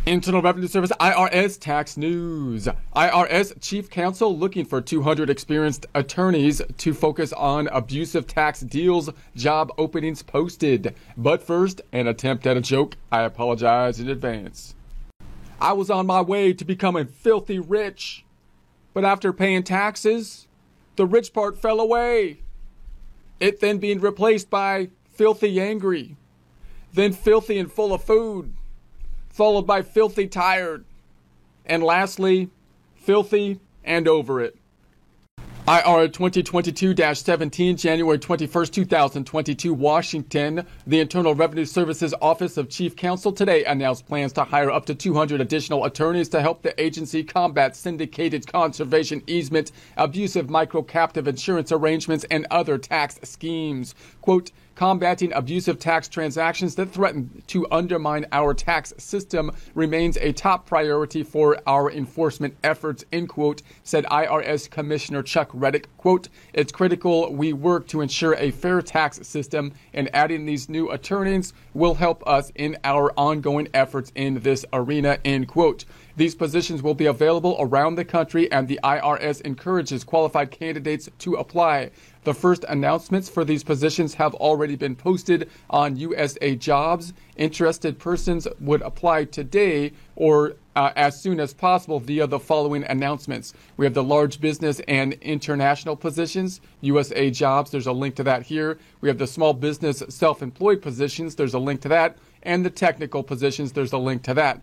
Internal Revenue Service IRS tax news. IRS Chief Counsel looking for 200 experienced attorneys to focus on abusive tax deals. Job openings posted. But first, an attempt at a joke. I apologize in advance. I was on my way to becoming filthy rich, but after paying taxes, the rich part fell away. It then being replaced by filthy angry, then filthy and full of food, followed by filthy tired, and lastly, filthy and over it. IR 2022-17, January 21st, 2022, Washington. The Internal Revenue Service's Office of Chief Counsel today announced plans to hire up to 200 additional attorneys to help the agency combat syndicated conservation easement, abusive micro-captive insurance arrangements, and other tax schemes. Quote, combating abusive tax transactions that threaten to undermine our tax system remains a top priority for our enforcement efforts, end quote, said IRS Commissioner Chuck Reddick. Quote, it's critical we work to ensure a fair tax system, and adding these new attorneys will help us in our ongoing efforts in this arena, end quote. These positions will be available around the country, and the IRS encourages qualified candidates to apply. The first announcements for these positions have already been posted on USA Jobs. Interested persons would apply today or as soon as possible via the following announcements. We have the large business and international positions, USA Jobs, there's a link to that here. We have the small business self-employed positions, there's a link to that. And the technical positions, there's a link to that.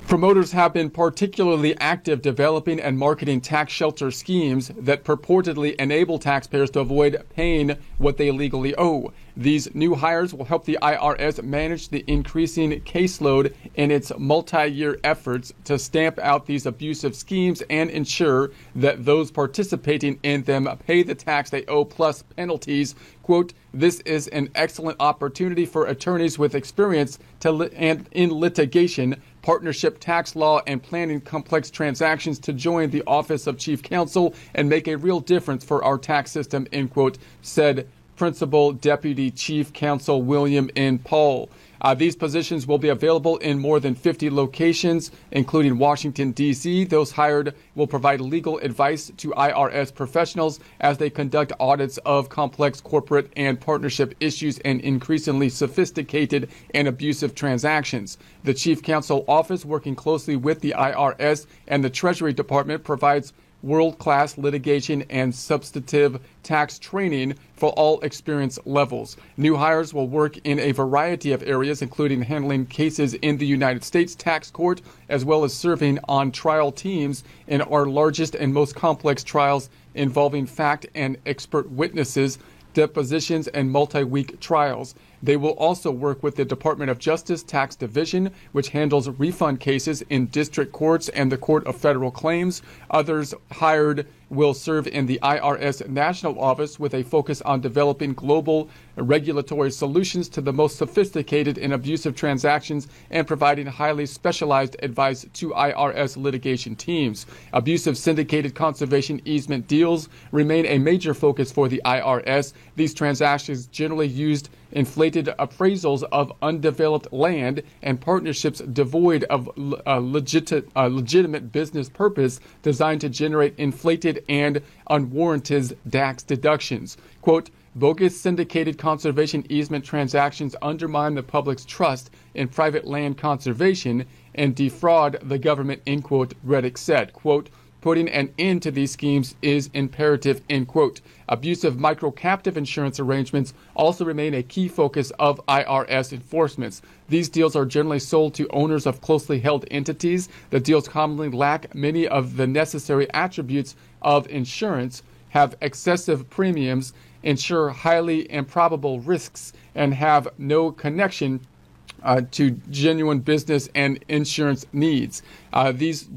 Promoters have been particularly active developing and marketing tax shelter schemes that purportedly enable taxpayers to avoid paying what they legally owe. These new hires will help the IRS manage the increasing caseload in its multi-year efforts to stamp out these abusive schemes and ensure that those participating in them pay the tax they owe plus penalties. Quote, this is an excellent opportunity for attorneys with experience in litigation, partnership tax law, and planning complex transactions to join the Office of Chief Counsel and make a real difference for our tax system, end quote, said Principal Deputy Chief Counsel William N. Paul. These positions will be available in more than 50 locations, including Washington, D.C. Those hired will provide legal advice to IRS professionals as they conduct audits of complex corporate and partnership issues and increasingly sophisticated and abusive transactions. The Chief Counsel Office, working closely with the IRS and the Treasury Department, provides world-class litigation and substantive tax training for all experience levels. New hires will work in a variety of areas, including handling cases in the United States tax court, as well as serving on trial teams in our largest and most complex trials involving fact and expert witnesses, depositions, and multi-week trials. They will also work with the Department of Justice Tax Division, which handles refund cases in district courts and the Court of Federal Claims. Others hired will serve in the IRS National Office with a focus on developing global regulatory solutions to the most sophisticated and abusive transactions and providing highly specialized advice to IRS litigation teams. Abusive syndicated conservation easement deals remain a major focus for the IRS. These transactions generally used inflated appraisals of undeveloped land and partnerships devoid of legitimate business purpose designed to generate inflated and unwarranted tax deductions. Quote, bogus syndicated conservation easement transactions undermine the public's trust in private land conservation and defraud the government, end quote, Reddick said. Quote, putting an end to these schemes is imperative, end quote. Abusive micro-captive insurance arrangements also remain a key focus of IRS enforcements. These deals are generally sold to owners of closely held entities. The deals commonly lack many of the necessary attributes of insurance, have excessive premiums, ensure highly improbable risks, and have no connection to genuine business and insurance needs. These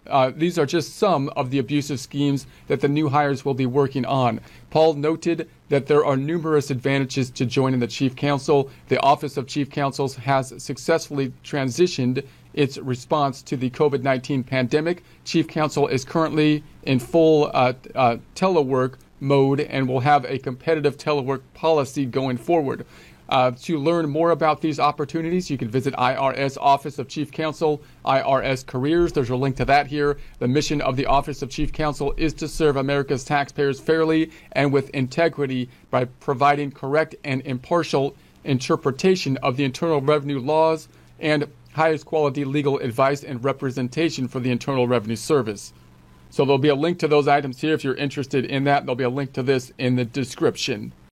are just some of the abusive schemes that the new hires will be working on. Paul noted that there are numerous advantages to joining the Chief Counsel. The Office of Chief Counsel has successfully transitioned its response to the COVID-19 pandemic. Chief Counsel is currently in full telework mode and will have a competitive telework policy going forward. To learn more about these opportunities, you can visit IRS Office of Chief Counsel, IRS Careers. There's a link to that here. The mission of the Office of Chief Counsel is to serve America's taxpayers fairly and with integrity by providing correct and impartial interpretation of the Internal Revenue laws and highest quality legal advice and representation for the Internal Revenue Service. So there'll be a link to those items here if you're interested in that. There'll be a link to this in the description.